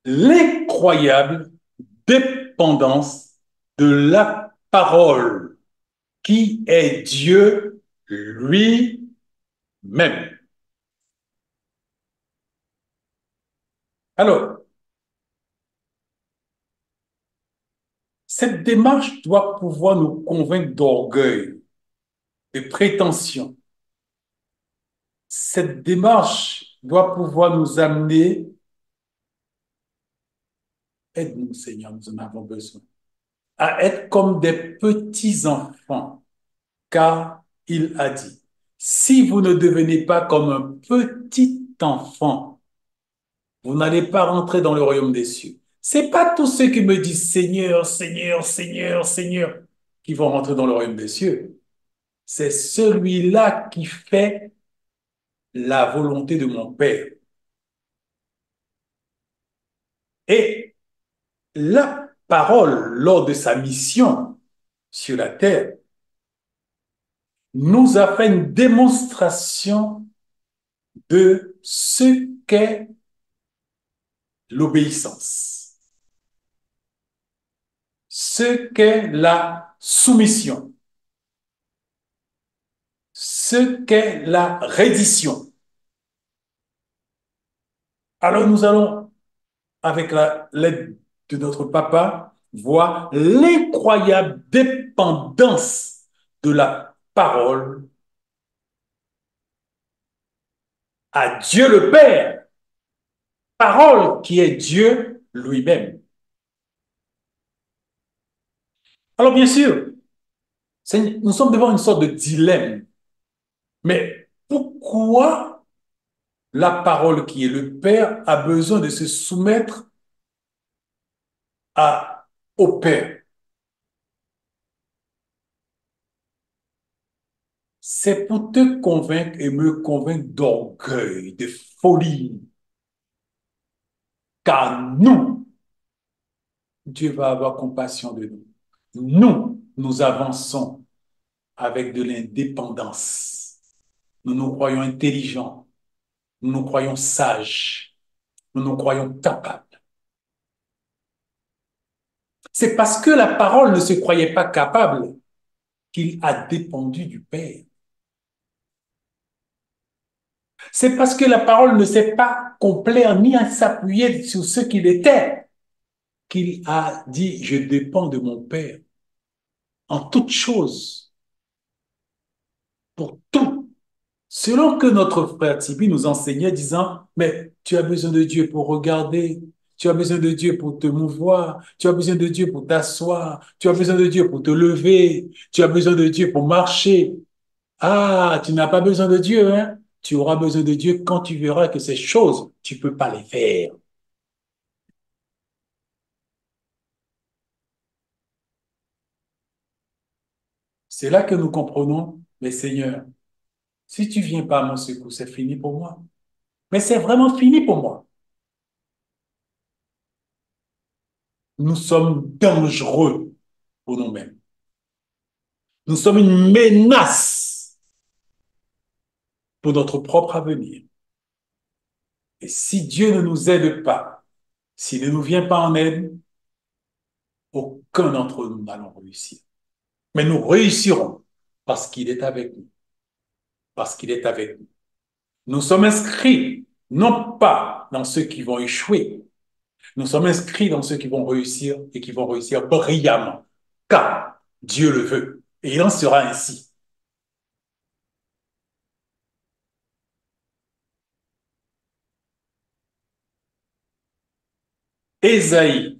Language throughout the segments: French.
l'incroyable dépendance de la parole qui est Dieu lui-même. Alors, cette démarche doit pouvoir nous convaincre d'orgueil, de prétention. Cette démarche doit pouvoir nous amener, aide-nous Seigneur, nous en avons besoin, à être comme des petits-enfants, car il a dit, si vous ne devenez pas comme un petit enfant, vous n'allez pas rentrer dans le royaume des cieux. C'est pas tous ceux qui me disent Seigneur, Seigneur, Seigneur, Seigneur qui vont rentrer dans le royaume des cieux. C'est celui-là qui fait la volonté de mon Père. Et la parole, lors de sa mission sur la terre, nous a fait une démonstration de ce qu'est l'obéissance, ce qu'est la soumission, ce qu'est la reddition. Alors nous allons, avec l'aide de notre papa, voir l'incroyable dépendance de la parole à Dieu le Père, parole qui est Dieu lui-même. Alors bien sûr, nous sommes devant une sorte de dilemme. Mais pourquoi la parole qui est le Père a besoin de se soumettre au Père? C'est pour te convaincre et me convaincre d'orgueil, de folie. Car nous, Dieu va avoir compassion de nous. Nous avançons avec de l'indépendance. Nous nous croyons intelligents. Nous nous croyons sages. Nous nous croyons capables. C'est parce que la parole ne se croyait pas capable qu'il a dépendu du Père. C'est parce que la parole ne s'est pas complaire ni à s'appuyer sur ce qu'il était qu'il a dit, je dépends de mon Père en toutes choses, pour tout. Selon que notre frère Tibi nous enseignait, disant, mais tu as besoin de Dieu pour regarder, tu as besoin de Dieu pour te mouvoir, tu as besoin de Dieu pour t'asseoir, tu as besoin de Dieu pour te lever, tu as besoin de Dieu pour marcher. Ah, tu n'as pas besoin de Dieu, hein? Tu auras besoin de Dieu quand tu verras que ces choses, tu peux pas les faire. C'est là que nous comprenons, mais Seigneur, si tu viens pas à mon secours, c'est fini pour moi. Mais c'est vraiment fini pour moi. Nous sommes dangereux pour nous-mêmes. Nous sommes une menace pour notre propre avenir. Et si Dieu ne nous aide pas, s'il ne nous vient pas en aide, aucun d'entre nous n'allons réussir. Mais nous réussirons parce qu'il est avec nous. Parce qu'il est avec nous. Nous sommes inscrits, non pas dans ceux qui vont échouer, nous sommes inscrits dans ceux qui vont réussir et qui vont réussir brillamment, car Dieu le veut. Et il en sera ainsi. Ésaïe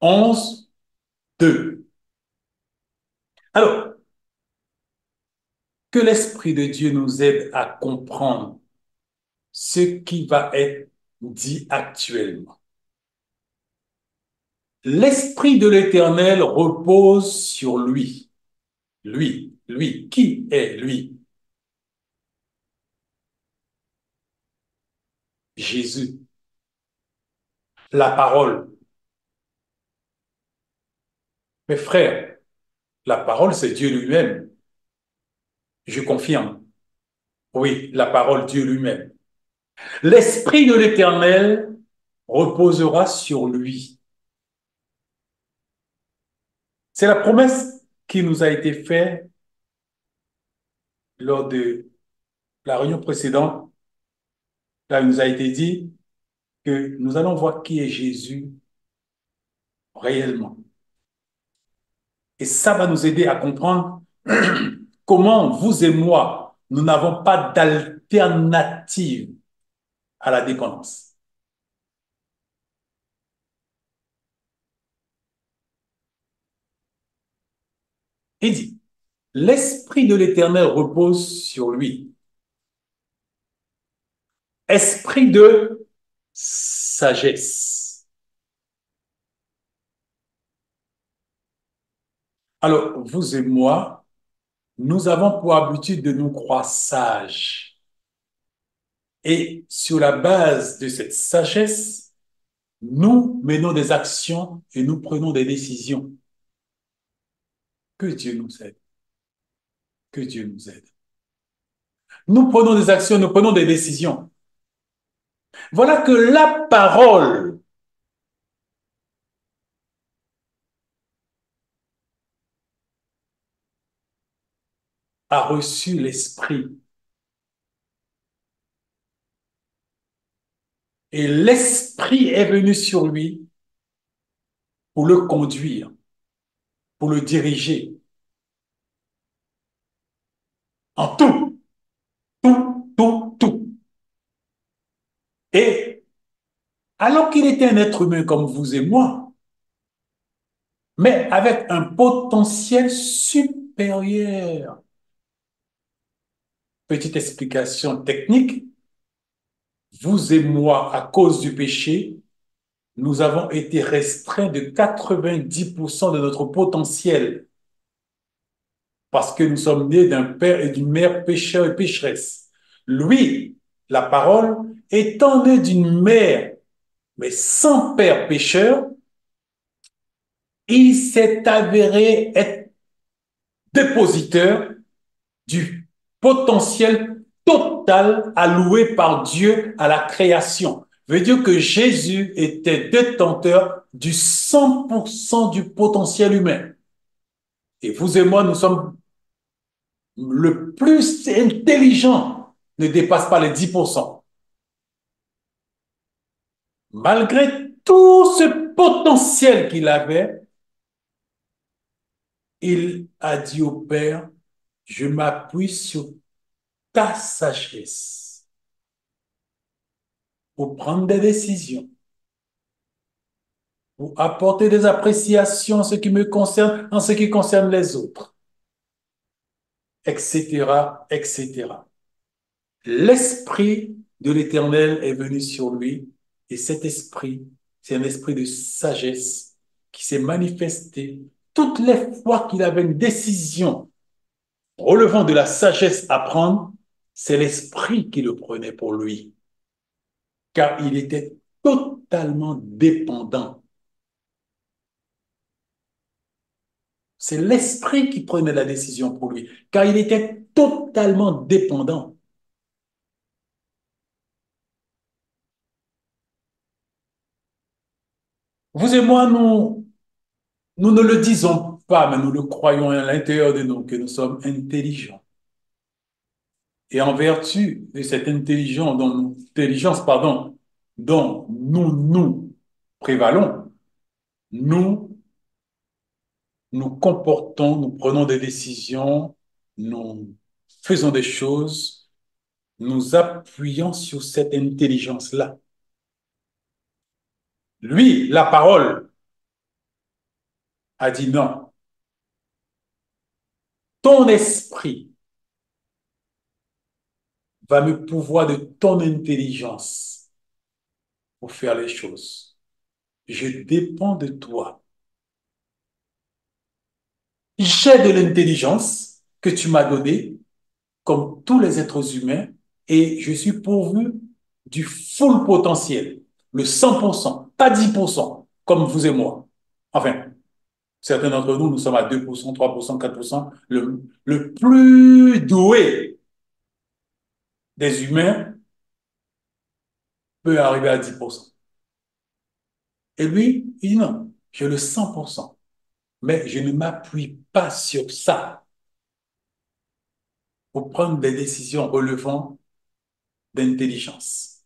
11, 2. Alors, que l'Esprit de Dieu nous aide à comprendre ce qui va être dit actuellement. L'Esprit de l'Éternel repose sur lui. Lui. Qui est lui? Jésus. La parole. Mes frères, la parole, c'est Dieu lui-même. Je confirme. Oui, la parole, Dieu lui-même. L'Esprit de l'Éternel reposera sur lui. C'est la promesse qui nous a été faite lors de la réunion précédente. Là, il nous a été dit que nous allons voir qui est Jésus réellement. Et ça va nous aider à comprendre comment vous et moi, nous n'avons pas d'alternative à la dépendance. Il dit, l'Esprit de l'Éternel repose sur lui. Esprit de sagesse. Alors, vous et moi, nous avons pour habitude de nous croire sages. Et sur la base de cette sagesse, nous menons des actions et nous prenons des décisions. Que Dieu nous aide. Que Dieu nous aide. Nous prenons des actions, nous prenons des décisions. Voilà que la parole a reçu l'Esprit. Et l'Esprit est venu sur lui pour le conduire, pour le diriger en tout, tout, tout, tout. Et alors qu'il était un être humain comme vous et moi, mais avec un potentiel supérieur. Petite explication technique, vous et moi, à cause du péché, nous avons été restreints de 90% de notre potentiel parce que nous sommes nés d'un père et d'une mère pécheur et pécheresse. Lui, la parole, étant né d'une mère, mais sans père pécheur, il s'est avéré être dépositeur du potentiel total alloué par Dieu à la création. Veut dire que Jésus était détenteur du 100% du potentiel humain. Et vous et moi, nous sommes le plus intelligent, ne dépasse pas les 10%. Malgré tout ce potentiel qu'il avait, il a dit au Père, je m'appuie sur ta sagesse pour prendre des décisions, pour apporter des appréciations en ce qui me concerne, en ce qui concerne les autres, etc., etc. L'Esprit de l'Éternel est venu sur lui et cet esprit, c'est un esprit de sagesse qui s'est manifesté toutes les fois qu'il avait une décision relevant de la sagesse à prendre, c'est l'esprit qui le prenait pour lui, car il était totalement dépendant. C'est l'esprit qui prenait la décision pour lui, car il était totalement dépendant. Vous et moi, nous ne le disons pas, mais nous le croyons à l'intérieur de nous, que nous sommes intelligents. Et en vertu de cette intelligence, pardon, dont nous prévalons, nous nous comportons, nous prenons des décisions, nous faisons des choses, nous appuyons sur cette intelligence-là. Lui, la parole, a dit non. Ton esprit va me pouvoir de ton intelligence pour faire les choses. Je dépends de toi. J'ai de l'intelligence que tu m'as donnée, comme tous les êtres humains, et je suis pourvu du full potentiel, le 100%, pas 10%, comme vous et moi. Enfin, certains d'entre nous, nous sommes à 2%, 3%, 4%. Le plus doué des humains peut arriver à 10%. Et lui, il dit non, j'ai le 100%. Mais je ne m'appuie pas sur ça pour prendre des décisions relevant d'intelligence.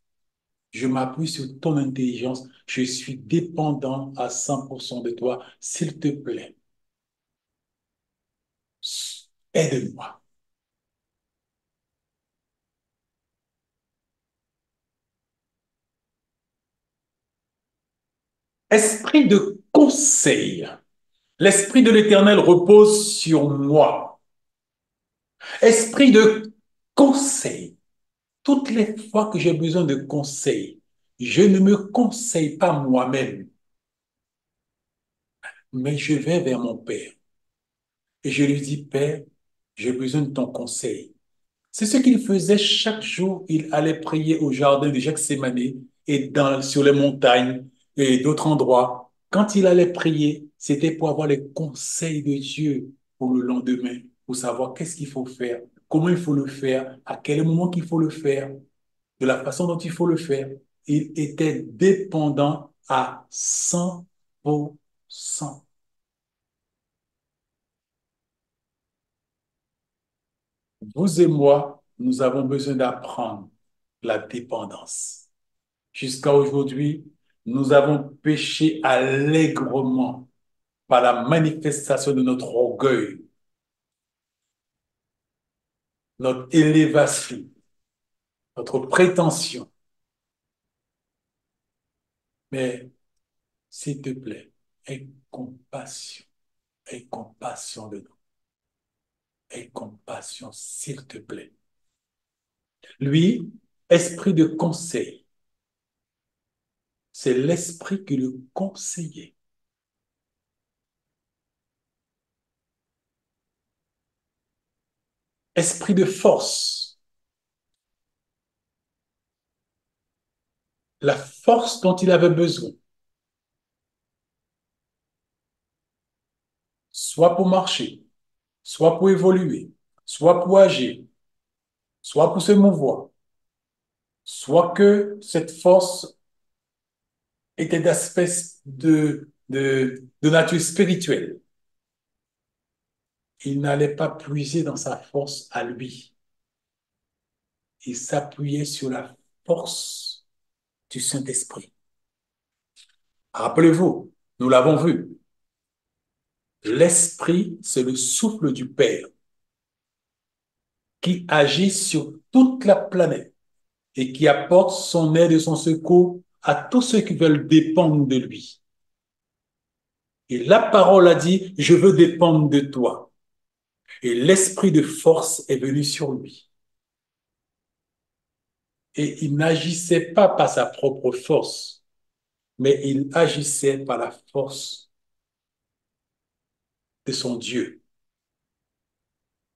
Je m'appuie sur ton intelligence. Je suis dépendant à 100% de toi. S'il te plaît, aide-moi. Esprit de conseil. L'Esprit de l'Éternel repose sur moi. Esprit de conseil. Toutes les fois que j'ai besoin de conseil, je ne me conseille pas moi-même, mais je vais vers mon Père et je lui dis, Père, j'ai besoin de ton conseil. C'est ce qu'il faisait chaque jour. Il allait prier au jardin de Gethsémane et sur les montagnes et d'autres endroits. Quand il allait prier, c'était pour avoir les conseils de Dieu pour le lendemain, pour savoir qu'est-ce qu'il faut faire, comment il faut le faire, à quel moment qu'il faut le faire, de la façon dont il faut le faire. Il était dépendant à 100%. Vous et moi, nous avons besoin d'apprendre la dépendance. Jusqu'à aujourd'hui, nous avons péché allègrement par la manifestation de notre orgueil, notre élévation, notre prétention. Mais s'il te plaît, aie compassion de nous, aie compassion, s'il te plaît. Lui, esprit de conseil, c'est l'esprit qui le conseillait. Esprit de force, la force dont il avait besoin, soit pour marcher, soit pour évoluer, soit pour agir, soit pour se mouvoir, soit que cette force était d'aspect de nature spirituelle. Il n'allait pas puiser dans sa force à lui. Il s'appuyait sur la force du Saint-Esprit. Rappelez-vous, nous l'avons vu, l'Esprit, c'est le souffle du Père qui agit sur toute la planète et qui apporte son aide et son secours à tous ceux qui veulent dépendre de lui. Et la parole a dit, je veux dépendre de toi. Et l'esprit de force est venu sur lui. Et il n'agissait pas par sa propre force, mais il agissait par la force de son Dieu,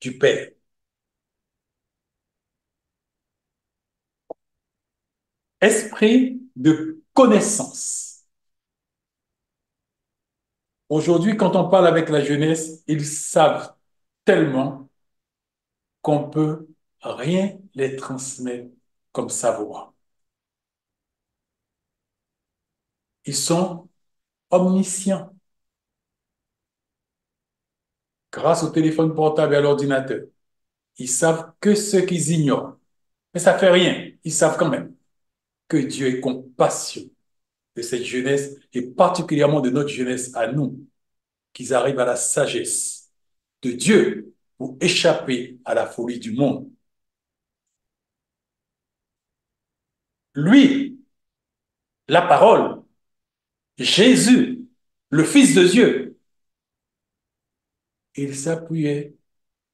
du Père. Esprit de connaissance. Aujourd'hui, quand on parle avec la jeunesse, ils savent tellement qu'on peut rien les transmettre comme savoir. Ils sont omniscients grâce au téléphone portable et à l'ordinateur. Ils savent que ce qu'ils ignorent. Mais ça fait rien. Ils savent quand même que Dieu est compassion de cette jeunesse et particulièrement de notre jeunesse à nous, qu'ils arrivent à la sagesse de Dieu pour échapper à la folie du monde. Lui, la parole, Jésus, le Fils de Dieu, il s'appuyait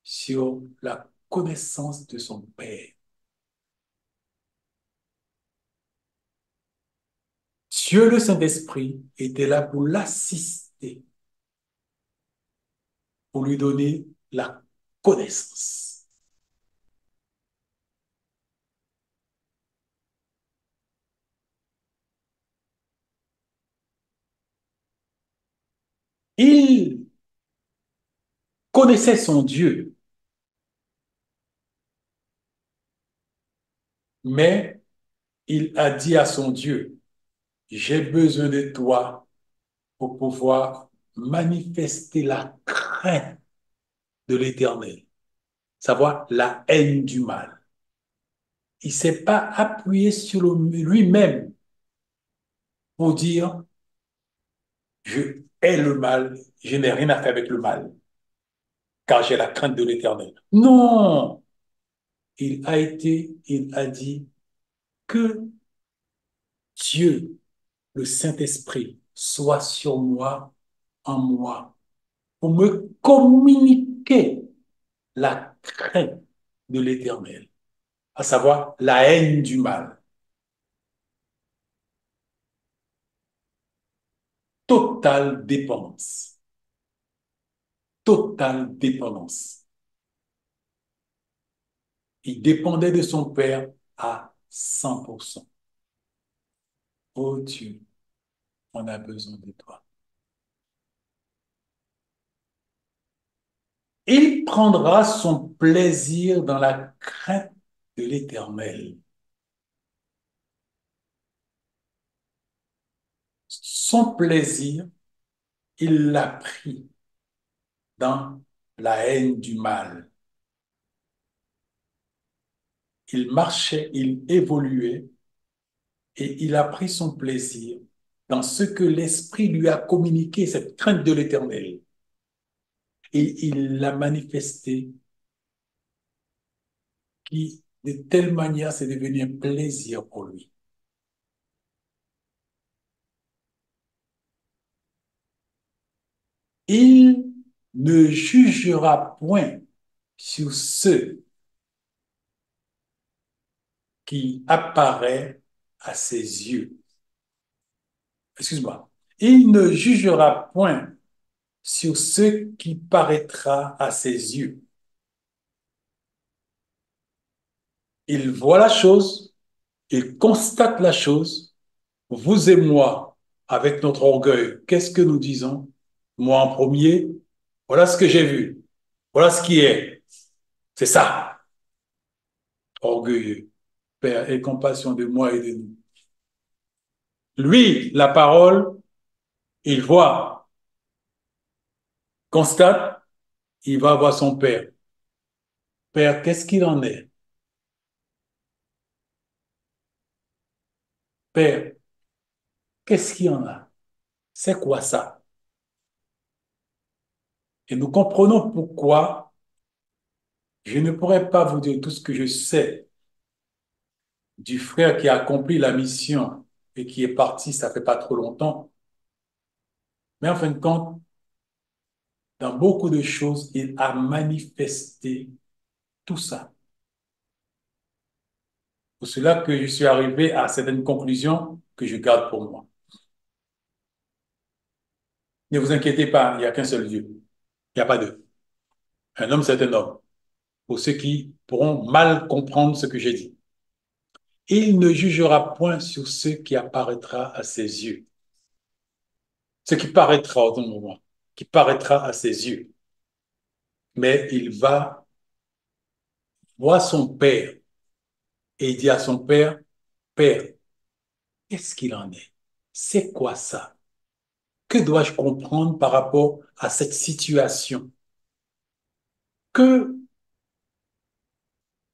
sur la connaissance de son Père. Dieu le Saint-Esprit était là pour l'assister, pour lui donner la connaissance. Il connaissait son Dieu, mais il a dit à son Dieu, j'ai besoin de toi pour pouvoir manifester la crainte de l'Éternel, savoir la haine du mal. Il ne s'est pas appuyé sur lui-même pour dire, je hais le mal, je n'ai rien à faire avec le mal, car j'ai la crainte de l'Éternel. Non, il a dit que Dieu, le Saint-Esprit, soit sur moi, en moi, pour me communiquer la crainte de l'Éternel, à savoir la haine du mal. Totale dépendance. Totale dépendance. Il dépendait de son Père à 100%. Oh Dieu, on a besoin de toi. Il prendra son plaisir dans la crainte de l'Éternel. Son plaisir, il l'a pris dans la haine du mal. Il marchait, il évoluait et il a pris son plaisir dans ce que l'Esprit lui a communiqué, cette crainte de l'Éternel. Et il l'a manifesté qui, de telle manière, c'est devenu un plaisir pour lui. Il ne jugera point sur ceux qui apparaît à ses yeux. Excuse-moi. Il ne jugera point sur ce qui paraîtra à ses yeux. Il voit la chose, il constate la chose. Vous et moi, avec notre orgueil, qu'est-ce que nous disons? Moi en premier, voilà ce que j'ai vu. Voilà ce qui est. C'est ça. Orgueilleux. Père, aie compassion de moi et de nous. Lui, la parole, il voit, constate, il va voir son Père. Père, qu'est-ce qu'il en est? Père, qu'est-ce qu'il y en a? C'est quoi ça? Et nous comprenons pourquoi je ne pourrais pas vous dire tout ce que je sais du frère qui a accompli la mission et qui est parti, ça fait pas trop longtemps. Mais en fin de compte, dans beaucoup de choses, il a manifesté tout ça. Pour cela que je suis arrivé à certaines conclusions que je garde pour moi. Ne vous inquiétez pas, il n'y a qu'un seul Dieu. Il n'y a pas deux. Un homme, c'est un homme. Pour ceux qui pourront mal comprendre ce que j'ai dit. Il ne jugera point sur ce qui apparaîtra à ses yeux. Ce qui paraîtra au moment, qui paraîtra à ses yeux. Mais il va voir son père et il dit à son père, Père, qu'est-ce qu'il en est? C'est quoi ça? Que dois-je comprendre par rapport à cette situation? Que,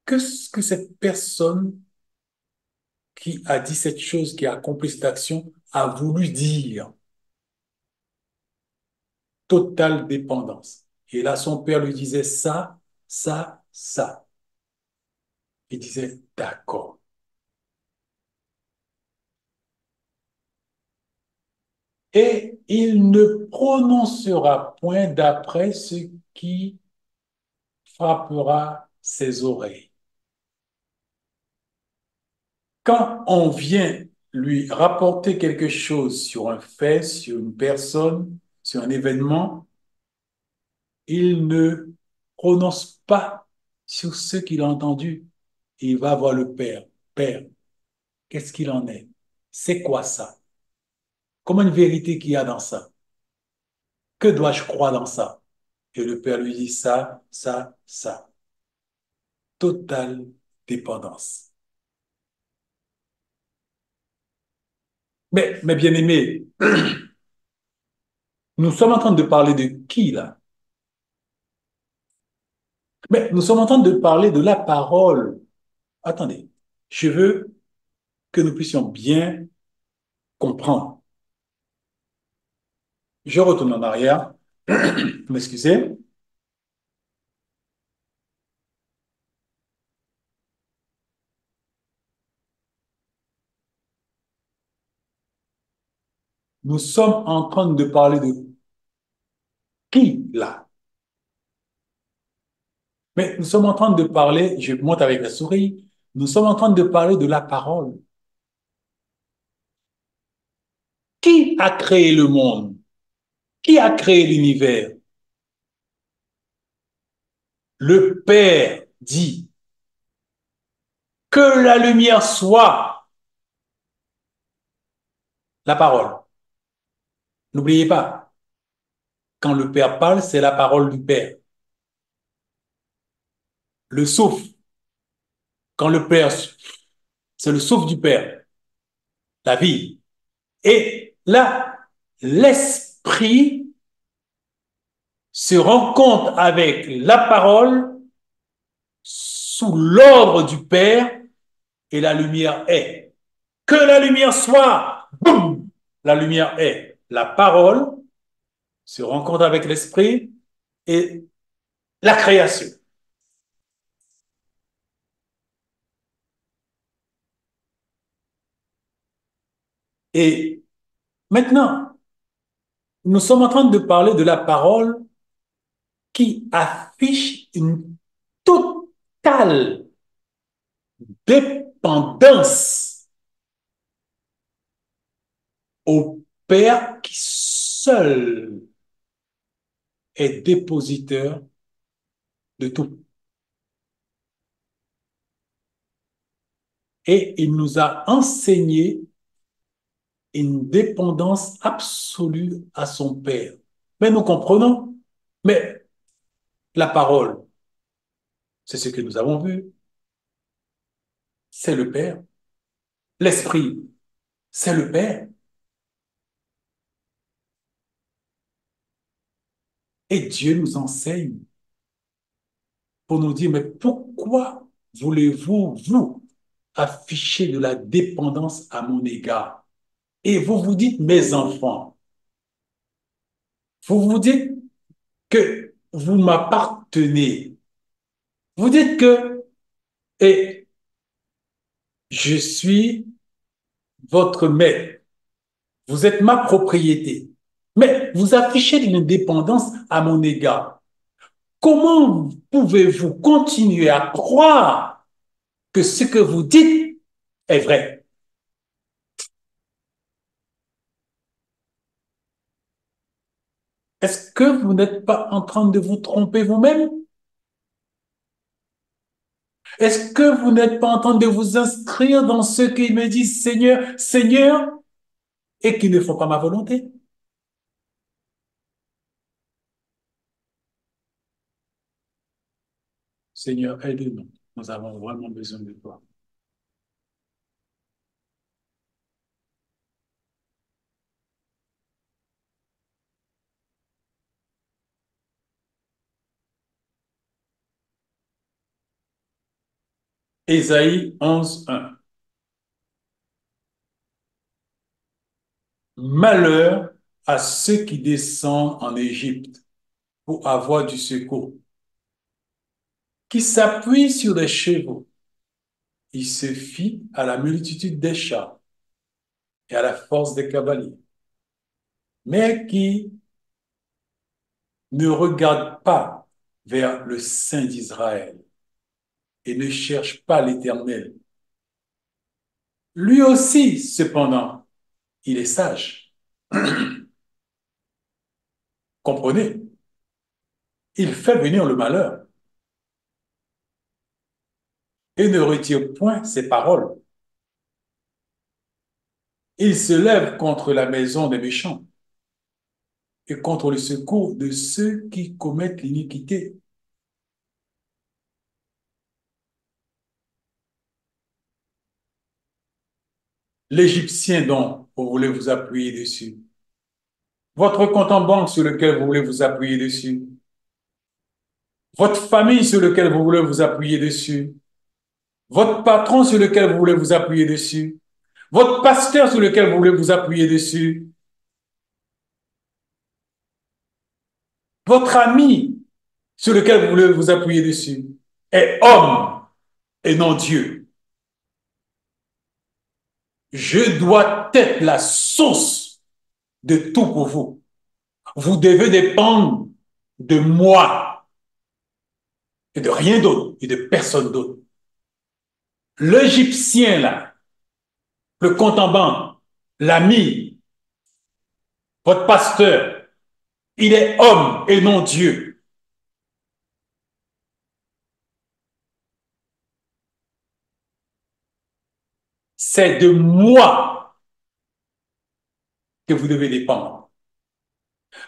que cette personne qui a dit cette chose, qui a accompli cette action, a voulu dire? Totale dépendance. Et là, son père lui disait ça, ça, ça. Il disait, d'accord. Et il ne prononcera point d'après ce qui frappera ses oreilles. Quand on vient lui rapporter quelque chose sur un fait, sur une personne, sur un événement, il ne prononce pas sur ce qu'il a entendu. Il va voir le Père. Père, qu'est-ce qu'il en est? C'est quoi ça? Comment une vérité qu'il y a dans ça? Que dois-je croire dans ça? Et le Père lui dit ça, ça, ça. Totale dépendance. Mais bien aimé, nous sommes en train de parler de qui là? Mais nous sommes en train de parler de la parole. Attendez, je veux que nous puissions bien comprendre. Je retourne en arrière. M'excusez. Nous sommes en train de parler de qui là? Mais nous sommes en train de parler, je monte avec la souris, nous sommes en train de parler de la parole. Qui a créé le monde? Qui a créé l'univers? Le Père dit que la lumière soit la parole. N'oubliez pas, quand le Père parle, c'est la parole du Père. Le souffle, quand le Père souffle, c'est le souffle du Père, la vie. Et là, l'esprit se rencontre avec la parole sous l'ordre du Père et la lumière est. Que la lumière soit, boum, la lumière est. La parole se rencontre avec l'esprit et la création. Et maintenant, nous sommes en train de parler de la parole qui affiche une totale dépendance au Père qui seul est dépositeur de tout. Et il nous a enseigné une dépendance absolue à son Père. Mais nous comprenons, mais la parole, c'est ce que nous avons vu, c'est le Père. L'Esprit, c'est le Père. Et Dieu nous enseigne pour nous dire, mais pourquoi voulez-vous, vous, afficher de la dépendance à mon égard? Et vous vous dites, mes enfants, vous vous dites que vous m'appartenez. Vous dites que, et je suis votre maître, vous êtes ma propriété. Mais vous affichez une dépendance à mon égard. Comment pouvez-vous continuer à croire que ce que vous dites est vrai? Est-ce que vous n'êtes pas en train de vous tromper vous-même? Est-ce que vous n'êtes pas en train de vous inscrire dans ce qu'il me dit, Seigneur, Seigneur, et qui ne font pas ma volonté? Seigneur, aide-nous. Nous avons vraiment besoin de toi. Ésaïe 11, 1. Malheur à ceux qui descendent en Égypte pour avoir du secours, qui s'appuient sur des chevaux. Il se fie à la multitude des chars et à la force des cavaliers, mais qui ne regarde pas vers le Saint d'Israël et ne cherche pas l'Éternel. Lui aussi, cependant, il est sage. Comprenez? Il fait venir le malheur et ne retire point ses paroles. Il se lève contre la maison des méchants et contre le secours de ceux qui commettent l'iniquité. l'Égyptien dont vous voulez vous appuyer dessus, votre compte en banque sur lequel vous voulez vous appuyer dessus, votre famille sur lequel vous voulez vous appuyer dessus, votre patron sur lequel vous voulez vous appuyer dessus, votre pasteur sur lequel vous voulez vous appuyer dessus, votre ami sur lequel vous voulez vous appuyer dessus, est homme et non Dieu. Je dois être la source de tout pour vous. Vous devez dépendre de moi et de rien d'autre et de personne d'autre. L'Égyptien, là, le compte en banque, l'ami, votre pasteur, il est homme et non Dieu. C'est de moi que vous devez dépendre.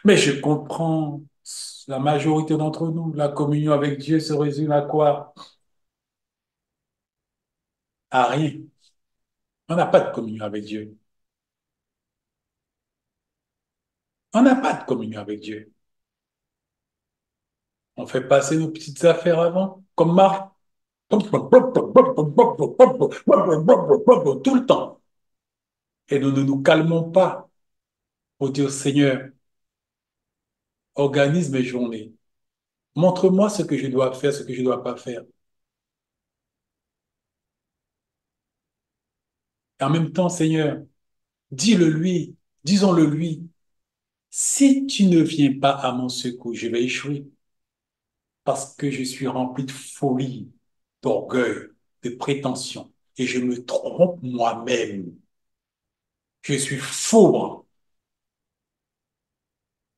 Mais je comprends la majorité d'entre nous, la communion avec Dieu se résume à quoi? À rien. On n'a pas de communion avec Dieu. On n'a pas de communion avec Dieu. On fait passer nos petites affaires avant, comme Marc, tout le temps. Et nous ne nous calmons pas pour dire, Seigneur, organise mes journées. Montre-moi ce que je dois faire, ce que je ne dois pas faire. Et en même temps, Seigneur, dis-le lui, disons-le lui. Si tu ne viens pas à mon secours, je vais échouer parce que je suis rempli de folie, d'orgueil, de prétention et je me trompe moi-même. Je suis faux,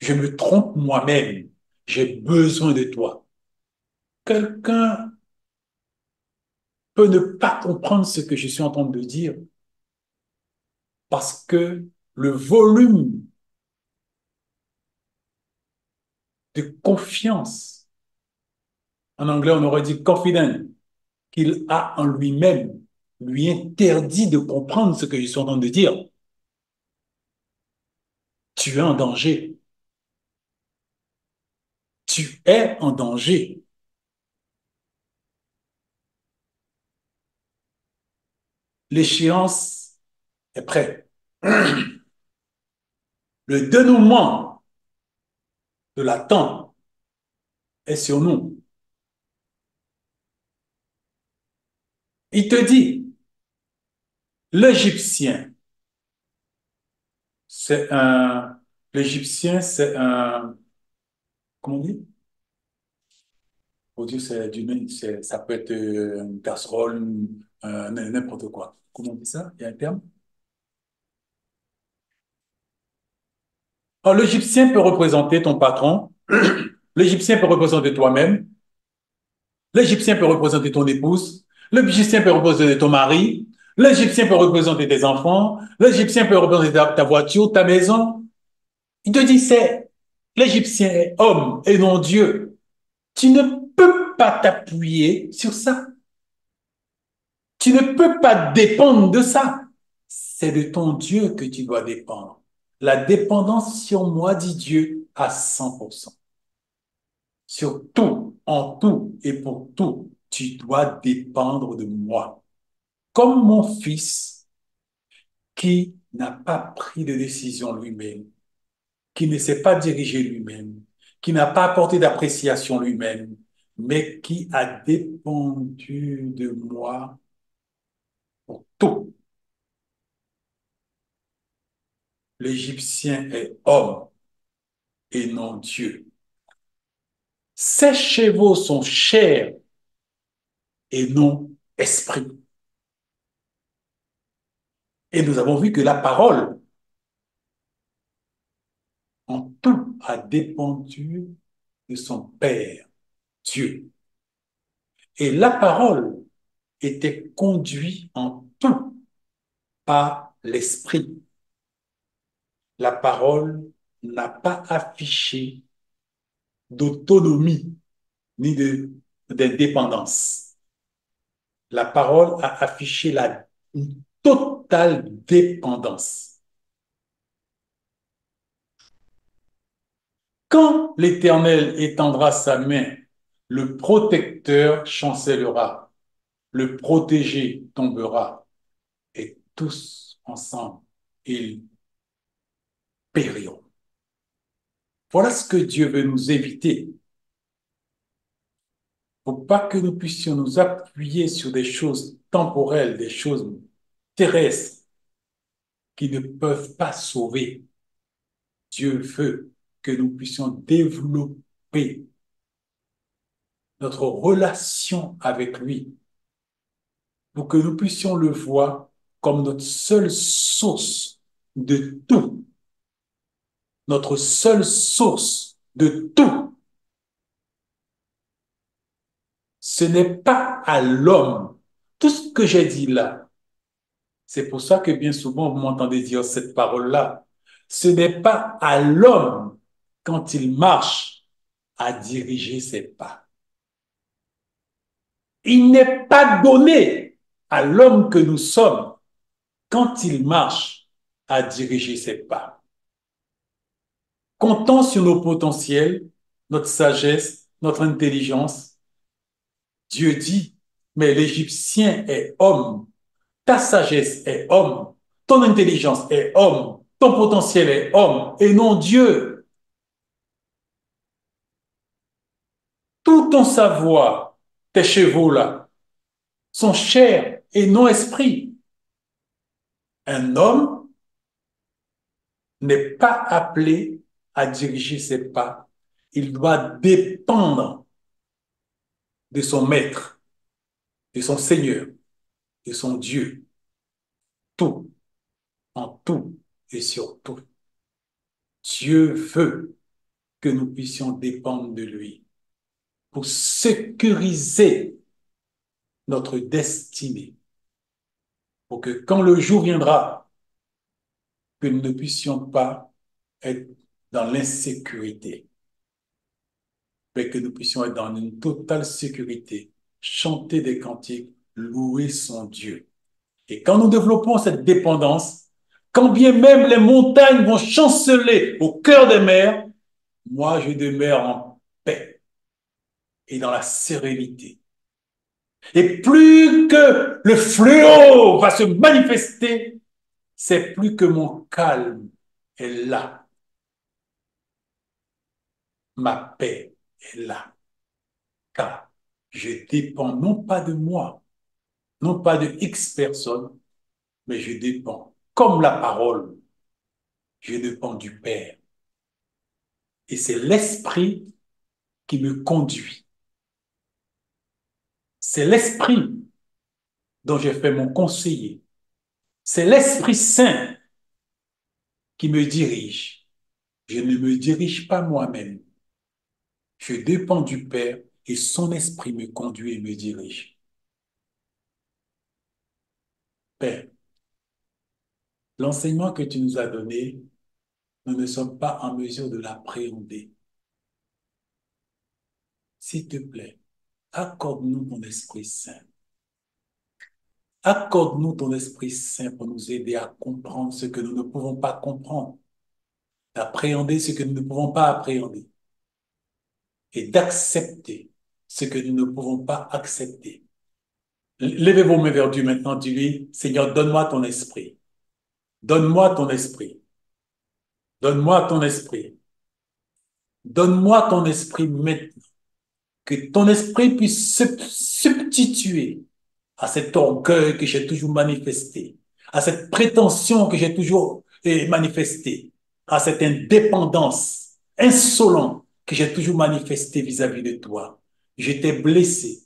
je me trompe moi-même. J'ai besoin de toi. Quelqu'un peut ne pas comprendre ce que je suis en train de dire parce que le volume de confiance, en anglais on aurait dit confident, qu'il a en lui-même, lui interdit de comprendre ce que je suis en train de dire. Tu es en danger. Tu es en danger. L'échéance est prête. Le dénouement de l'attente est sur nous. Il te dit, l'Égyptien, c'est un, l'Égyptien, c'est un, comment on dit? Pour dire, ça peut être une casserole, n'importe quoi. Comment on dit ça? Il y a un terme? Alors, l'Égyptien peut représenter ton patron, l'Égyptien peut représenter toi-même, l'Égyptien peut représenter ton épouse, l'Égyptien peut représenter ton mari, l'Égyptien peut représenter tes enfants, l'Égyptien peut représenter ta voiture, ta maison. Il te dit, c'est l'Égyptien est homme et non Dieu. Tu ne peux pas t'appuyer sur ça. Tu ne peux pas dépendre de ça. C'est de ton Dieu que tu dois dépendre. La dépendance sur moi, dit Dieu, à 100%. Sur tout, en tout et pour tout, tu dois dépendre de moi. Comme mon fils qui n'a pas pris de décision lui-même, qui ne s'est pas dirigé lui-même, qui n'a pas apporté d'appréciation lui-même, mais qui a dépendu de moi pour tout. L'Égyptien est homme et non Dieu. Ses chevaux sont chair et non esprit. Et nous avons vu que la parole, en tout, a dépendu de son Père, Dieu. Et la parole était conduite en tout par l'esprit. La parole n'a pas affiché d'autonomie ni d'indépendance. La parole a affiché une totale dépendance. Quand l'Éternel étendra sa main, le protecteur chancellera, le protégé tombera, et tous ensemble, ils périront. Voilà ce que Dieu veut nous éviter. Il ne faut pas que nous puissions nous appuyer sur des choses temporelles, des choses terrestres qui ne peuvent pas sauver. Dieu veut que nous puissions développer notre relation avec lui pour que nous puissions le voir comme notre seule source de tout, notre seule source de tout. Ce n'est pas à l'homme. Tout ce que j'ai dit là, c'est pour ça que bien souvent vous m'entendez dire cette parole-là. Ce n'est pas à l'homme, quand il marche, à diriger ses pas. Il n'est pas donné à l'homme que nous sommes, quand il marche, à diriger ses pas. Comptons sur nos potentiels, notre sagesse, notre intelligence. Dieu dit, mais l'Égyptien est homme, ta sagesse est homme, ton intelligence est homme, ton potentiel est homme, et non Dieu. Tout ton savoir, tes chevaux là, sont chair et non esprit. Un homme n'est pas appelé à diriger ses pas. Il doit dépendre de son maître, de son Seigneur, de son Dieu. Tout, en tout et sur tout. Dieu veut que nous puissions dépendre de lui pour sécuriser notre destinée, pour que quand le jour viendra, que nous ne puissions pas être dans l'insécurité, mais que nous puissions être dans une totale sécurité, chanter des cantiques, louer son Dieu. Et quand nous développons cette dépendance, quand bien même les montagnes vont chanceler au cœur des mers, moi je demeure en paix et dans la sérénité. Et plus que le fléau va se manifester, c'est plus que mon calme est là. Ma paix est là. Car je dépends non pas de moi, non pas de X personnes, mais je dépends, comme la parole, je dépends du Père. Et c'est l'Esprit qui me conduit. C'est l'Esprit dont j'ai fait mon conseiller. C'est l'Esprit Saint qui me dirige. Je ne me dirige pas moi-même. Je dépends du Père et son Esprit me conduit et me dirige. Père, l'enseignement que tu nous as donné, nous ne sommes pas en mesure de l'appréhender. S'il te plaît, accorde-nous ton Esprit Saint. Accorde-nous ton Esprit Saint pour nous aider à comprendre ce que nous ne pouvons pas comprendre, d'appréhender ce que nous ne pouvons pas appréhender et d'accepter ce que nous ne pouvons pas accepter. Levez vos mains vers Dieu maintenant, dis-lui, Seigneur, donne-moi ton esprit. Donne-moi ton esprit. Donne-moi ton esprit. Donne-moi ton esprit maintenant. Que ton esprit puisse se substituer à cet orgueil que j'ai toujours manifesté, à cette prétention que j'ai toujours manifestée, à cette indépendance insolente que j'ai toujours manifestée vis-à-vis de toi. Je t'ai blessé,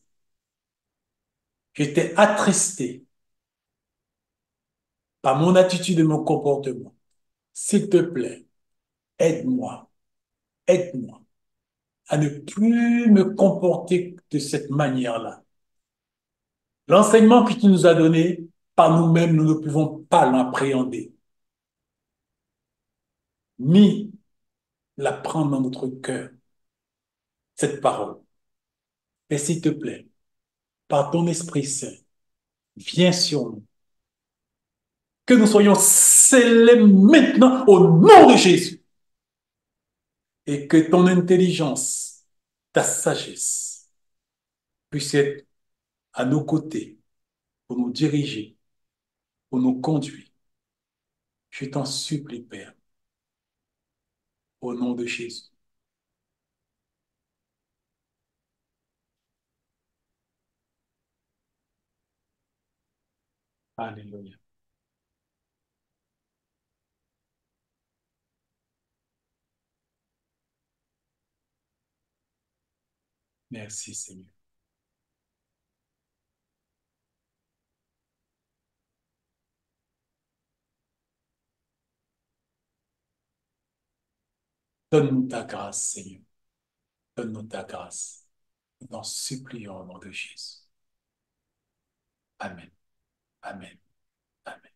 je t'ai attristé par mon attitude et mon comportement. S'il te plaît, aide-moi, aide-moi à ne plus me comporter de cette manière-là. L'enseignement que tu nous as donné, par nous-mêmes, nous ne pouvons pas l'appréhender, ni la prendre dans notre cœur, cette parole. Et s'il te plaît, par ton Esprit Saint, viens sur nous, Que nous soyons scellés maintenant au nom de Jésus. Et que ton intelligence, ta sagesse puisse être à nos côtés pour nous diriger, pour nous conduire. Je t'en supplie, Père, au nom de Jésus. Alléluia. Merci, Seigneur. Donne-nous ta grâce, Seigneur. Donne-nous ta grâce. Nous t'en supplions au nom de Jésus. Amen. Amen. Amen.